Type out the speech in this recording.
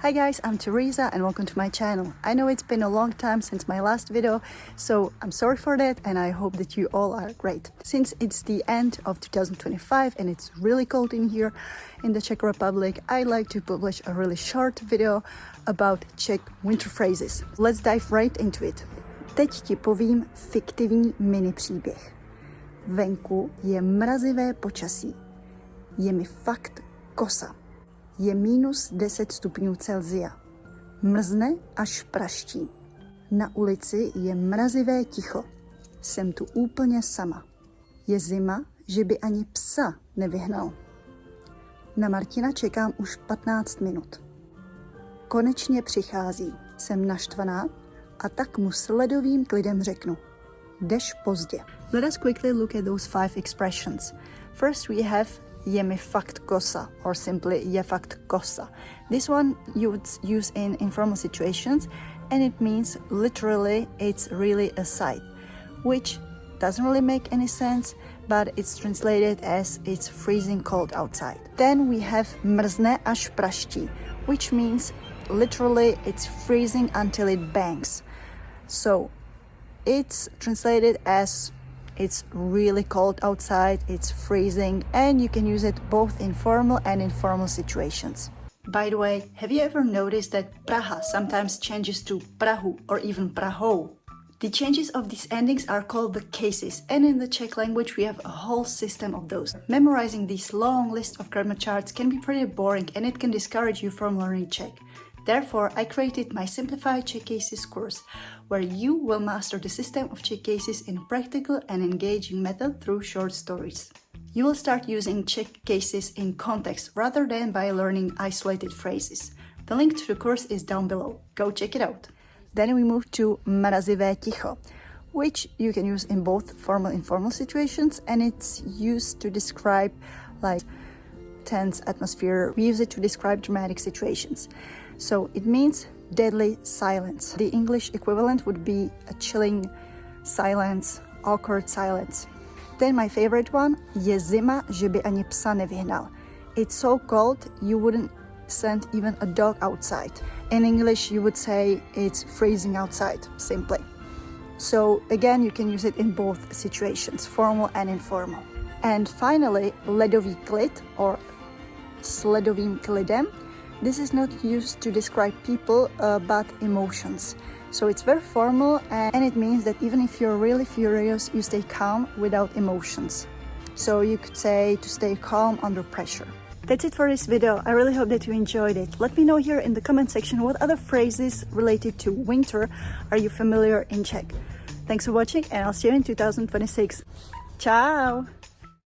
Hi guys, I'm Teresa and welcome to my channel. I know it's been a long time since my last video, so I'm sorry for that and I hope that you all are great. Since it's the end of 2025 and it's really cold in here in the Czech Republic, I like to publish a really short video about Czech winter phrases. Let's dive right into it. Teď ti povím fiktivní mini příběh. Venku je mrazivé počasí. Je mi fakt kosa. Je minus 10 stupňů Celsia. Mrzne až praští. Na ulici je mrazivé ticho. Jsem tu úplně sama. Je zima, že by ani psa nevyhnal. Na Martina čekám už 15 minut. Konečně přichází. Jsem naštvaná a tak mu s ledovým klidem řeknu. Jdeš pozdě. Let us quickly look at those 5 expressions. First we have je mi fakt kosa, or simply je fakt kosa. This one you would use in informal situations and it means literally it's really a sight, which doesn't really make any sense, but it's translated as it's freezing cold outside. Then we have mrzne až praští, which means literally it's freezing until it bangs. So it's translated as it's really cold outside, it's freezing, and you can use it both in formal and informal situations. By the way, have you ever noticed that Praha sometimes changes to Prahu or even Prahou? The changes of these endings are called the cases, and in the Czech language we have a whole system of those. Memorizing this long list of grammar charts can be pretty boring and it can discourage you from learning Czech. Therefore, I created my Simplified Czech Cases course, where you will master the system of Czech cases in a practical and engaging method through short stories. You will start using Czech cases in context rather than by learning isolated phrases. The link to the course is down below. Go check it out. Then we move to mrazivé ticho, which you can use in both formal and informal situations, and it's used to describe like tense atmosphere. We use it to describe dramatic situations. So it means deadly silence. The English equivalent would be a chilling silence, awkward silence. Then my favorite one, je zima, že by ani psa nevyhnal. It's so cold you wouldn't send even a dog outside. In English you would say it's freezing outside, simply. So again, you can use it in both situations, formal and informal. And finally, ledový klid or s ledovým klidem. This is not used to describe people, but emotions. So it's very formal and it means that even if you're really furious, you stay calm without emotions. So you could say to stay calm under pressure. That's it for this video. I really hope that you enjoyed it. Let me know here in the comment section what other phrases related to winter are you familiar in Czech. Thanks for watching and I'll see you in 2026. Ciao!